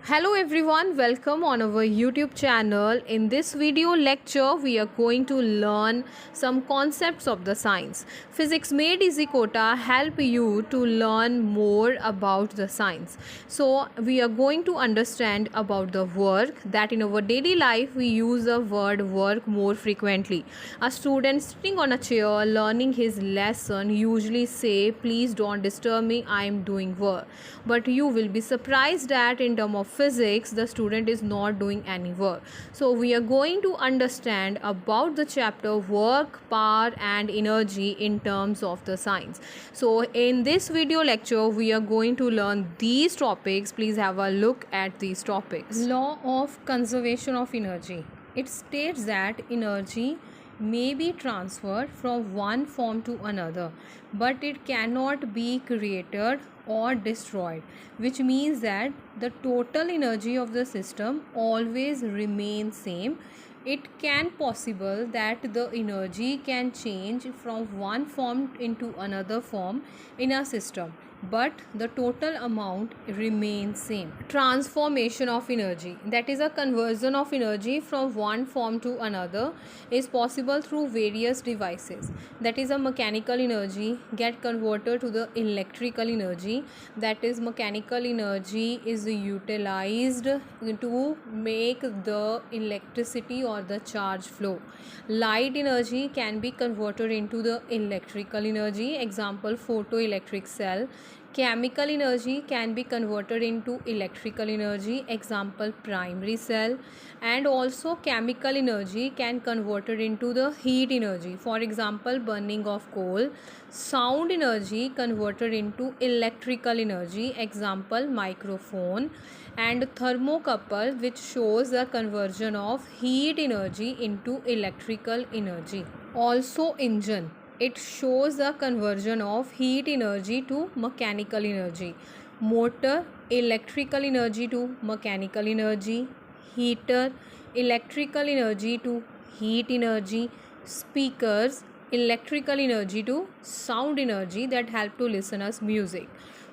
Hello everyone, welcome on our YouTube channel. In this video lecture, we are going to learn some concepts of the science. Physics made easy quota help you to learn more about the science. So we are going to understand about the work that in our daily life we use the word work more frequently. A student sitting on a chair learning his lesson usually say, please don't disturb me, I am doing work. But you will be surprised that in terms of physics the student is not doing any work. So we are going to understand about the chapter work, power and energy in terms of the science. So in this video lecture we are going to learn these topics. Please have a look at these topics. Law of conservation of energy. It states that energy may be transferred from one form to another, but it cannot be created or destroyed, which means that the total energy of the system always remains same. It can possible that the energy can change from one form into another form in a system, but the total amount remains same. Transformation of energy, that is a conversion of energy from one form to another, is possible through various devices. That is a mechanical energy get converted to the electrical energy. That is mechanical energy is utilized to make the electricity or the charge flow. Light energy can be converted into the electrical energy, example photoelectric cell. Chemical energy can be converted into electrical energy, example primary cell. And also chemical energy can converted into the heat energy, for example burning of coal. Sound energy converted into electrical energy, example microphone. And thermocouple, which shows the conversion of heat energy into electrical energy. Also engine, it shows the conversion of heat energy to mechanical energy. Motor, electrical energy to mechanical energy. Heater, electrical energy to heat energy. Speakers, electrical energy to sound energy that help to listeners music.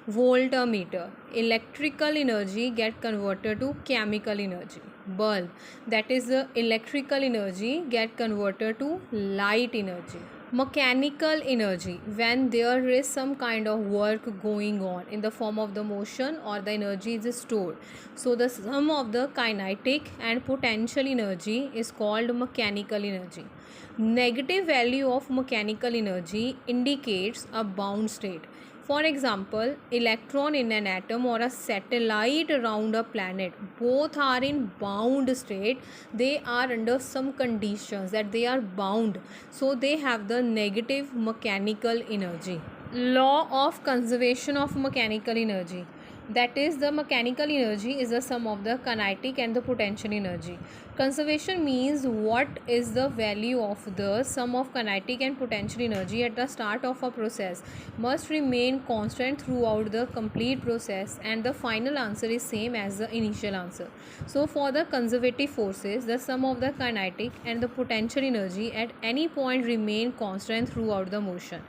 Voltmeter, electrical energy get converted to chemical energy. Bulb, that is the electrical energy get converted to light energy. Mechanical energy, when there is some kind of work going on in the form of the motion or the energy is stored. So the sum of the kinetic and potential energy is called mechanical energy. Negative value of mechanical energy indicates a bound state. For example, electron in an atom or a satellite around a planet, both are in bound state. They are under some conditions that they are bound. So they have the negative mechanical energy. Law of conservation of mechanical energy. That is, the mechanical energy is the sum of the kinetic and the potential energy. Conservation means what is the value of the sum of kinetic and potential energy at the start of a process must remain constant throughout the complete process, and the final answer is same as the initial answer. So for the conservative forces, the sum of the kinetic and the potential energy at any point remain constant throughout the motion.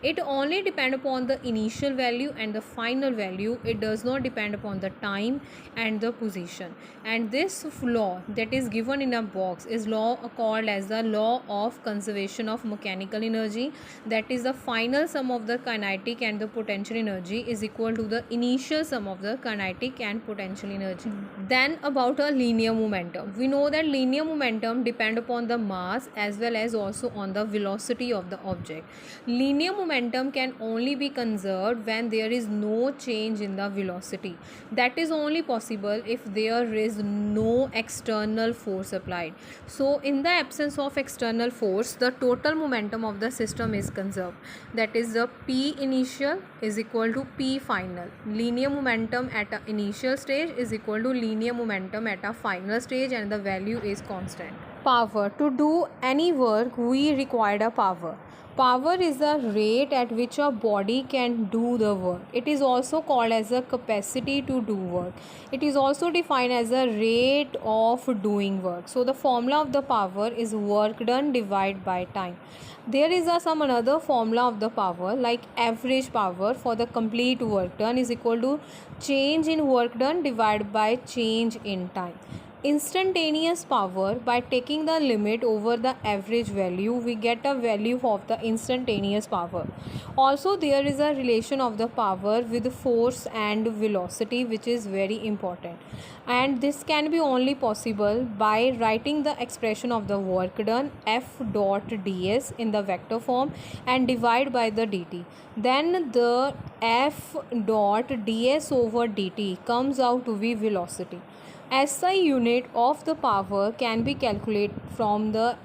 It only depends upon the initial value and the final value. It does not depend upon the time and the position. And this law that is given in a box is law called as the law of conservation of mechanical energy. That is, the final sum of the kinetic and the potential energy is equal to the initial sum of the kinetic and potential energy. Then about a linear momentum, we know that linear momentum depend upon the mass as well as also on the velocity of the object. Linear momentum can only be conserved when there is no change in the velocity. That is only possible if there is no external force applied. So in the absence of external force, the total momentum of the system is conserved. That is, the P initial is equal to P final. Linear momentum at a initial stage is equal to linear momentum at a final stage, and the value is constant. Power. To do any work we require a power. Power is the rate at which a body can do the work. It is also called as the capacity to do work. It is also defined as the rate of doing work. So the formula of the power is work done divided by time. There is some another formula of the power, like average power for the complete work done is equal to change in work done divided by change in time. Instantaneous power, by taking the limit over the average value, we get a value of the instantaneous power. Also, there is a relation of the power with force and velocity, which is very important, and this can be only possible by writing the expression of the work done F dot ds in the vector form and divide by the dt. Then the F dot ds over dt comes out to be velocity. SI unit of the power can be calculated from the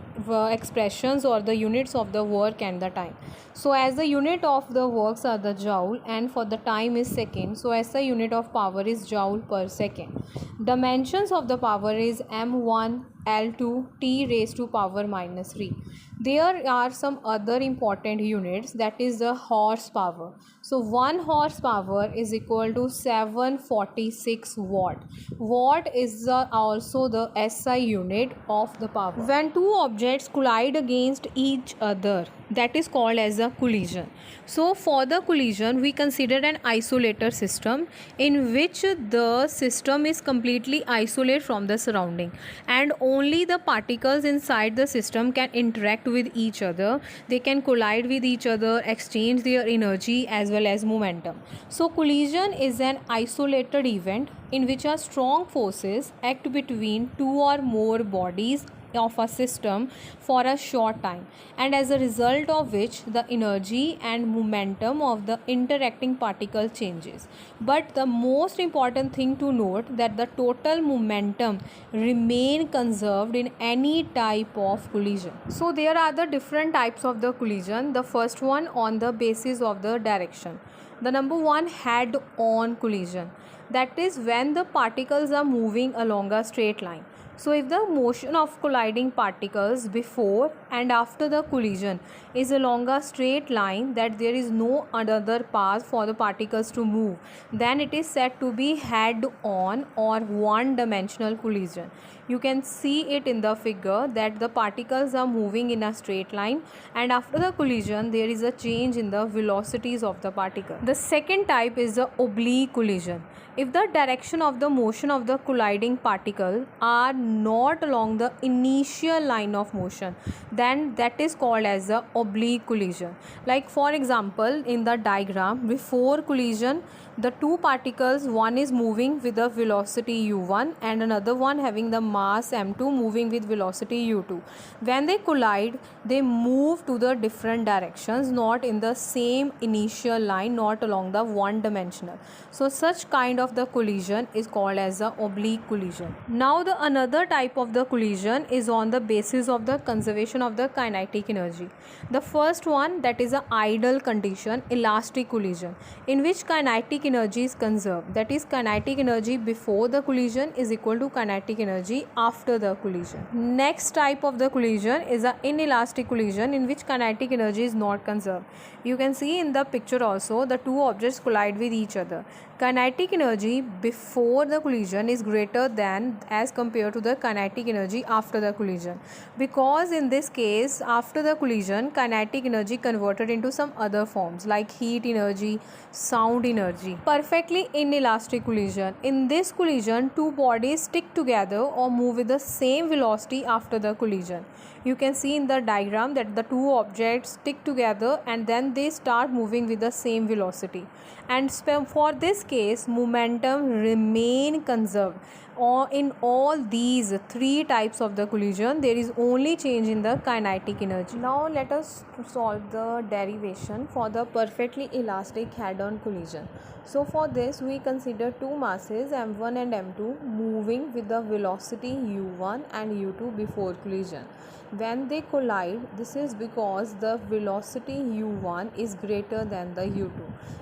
expressions or the units of the work and the time. So as the unit of the works are the joule and for the time is second, so SI unit of power is joule per second. Dimensions of the power is M1, L2, T raised to power minus 3. There are some other important units, that is the horsepower. So 1 horsepower is equal to 746 watt. Watt is also the SI unit of the power. When two objects collide against each other, that is called as a collision. So for the collision, we consider an isolator system in which the system is completely isolated from the surrounding and only the particles inside the system can interact with each other. They can collide with each other, exchange their energy as well as momentum. So collision is an isolated event in which a strong forces act between two or more bodies of a system for a short time, and as a result of which the energy and momentum of the interacting particle changes. But the most important thing to note that the total momentum remain conserved in any type of collision. So there are the different types of the collision. The first one on the basis of the direction. The number one, head on collision. That is when the particles are moving along a straight line. So if the motion of colliding particles before and after the collision is along a straight line, that there is no other path for the particles to move, then it is said to be head on or one dimensional collision. You can see it in the figure that the particles are moving in a straight line and after the collision there is a change in the velocities of the particle. The second type is the oblique collision. If the direction of the motion of the colliding particle are not along the initial line of motion, then that is called as the oblique collision. Like for example, in the diagram, before collision, the two particles, one is moving with the velocity u1 and another one having the mass m2 moving with velocity u2. When they collide, they move to the different directions, not in the same initial line, not along the one dimensional. So such kind of the collision is called as the oblique collision. Now the another type of the collision is on the basis of the conservation of the kinetic energy. The first one, that is a ideal condition, elastic collision, in which kinetic energy is conserved. That is, kinetic energy before the collision is equal to kinetic energy after the collision. Next type of the collision is a inelastic collision in which kinetic energy is not conserved. You can see in the picture also the two objects collide with each other. Kinetic energy before the collision is greater than as compared to the kinetic energy after the collision, because in this case after the collision kinetic energy converted into some other forms like heat energy, sound energy. Perfectly inelastic collision. In this collision, two bodies stick together or move with the same velocity after the collision. You can see in the diagram that the two objects stick together and then they start moving with the same velocity, and for this case momentum remain conserved. Or in all these three types of the collision, there is only change in the kinetic energy. Now let us solve the derivation for the perfectly elastic head-on collision. So for this we consider two masses m1 and m2 moving with the velocity u1 and u2 before collision. When they collide, this is because the velocity u1 is greater than the u2.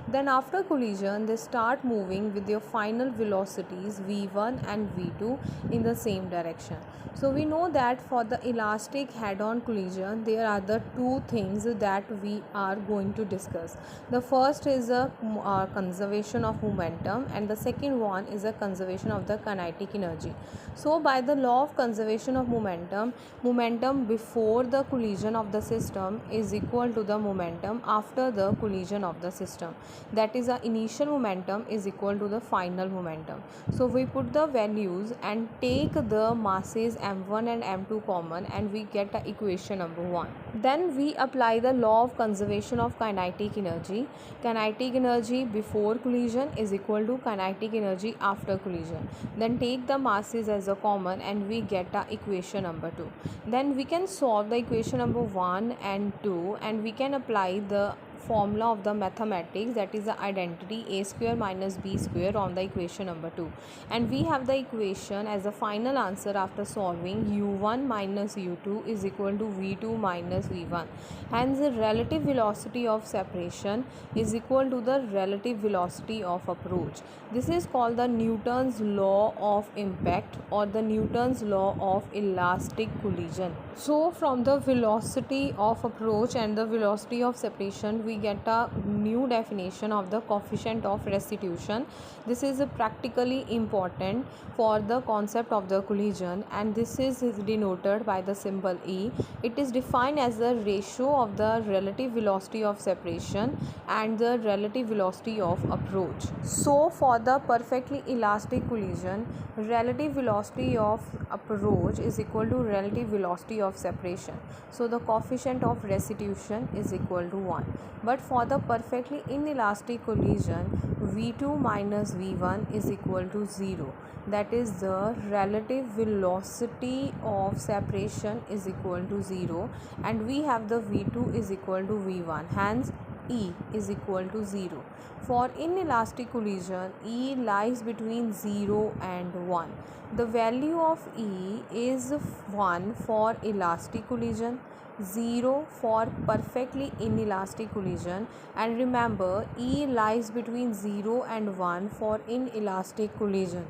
Then after collision they start moving with their final velocities v1 and v2 in the same direction. So we know that for the elastic head-on collision there are the two things that we are going to discuss. The first is a conservation of momentum and the second one is a conservation of the kinetic energy. So by the law of conservation of momentum, momentum before the collision of the system is equal to the momentum after the collision of the system. That is, the initial momentum is equal to the final momentum. So we put the values and take the masses m1 and m2 common and we get the equation number 1. Then we apply the law of conservation of kinetic energy. Kinetic energy before collision is equal to kinetic energy after collision. Then take the masses as a common and we get the equation number 2. Then we can solve the equation number 1 and 2 and we can apply the formula of the mathematics, that is the identity a square minus b square, on the equation number 2, and we have the equation as the final answer after solving u1 minus u2 is equal to v2 minus v1. Hence the relative velocity of separation is equal to the relative velocity of approach. This is called the Newton's law of impact or the Newton's law of elastic collision. So from the velocity of approach and the velocity of separation we get a new definition of the coefficient of restitution. This is practically important for the concept of the collision and this is denoted by the symbol E. It is defined as the ratio of the relative velocity of separation and the relative velocity of approach. So for the perfectly elastic collision, relative velocity of approach is equal to relative velocity of separation. So the coefficient of restitution is equal to 1. But for the perfectly inelastic collision, v2 minus v1 is equal to 0. That is, the relative velocity of separation is equal to 0 and we have the v2 is equal to v1. Hence E is equal to 0. For inelastic collision, E lies between 0 and 1. The value of E is 1 for elastic collision, 0 for perfectly inelastic collision, and remember E lies between 0 and 1 for inelastic collision.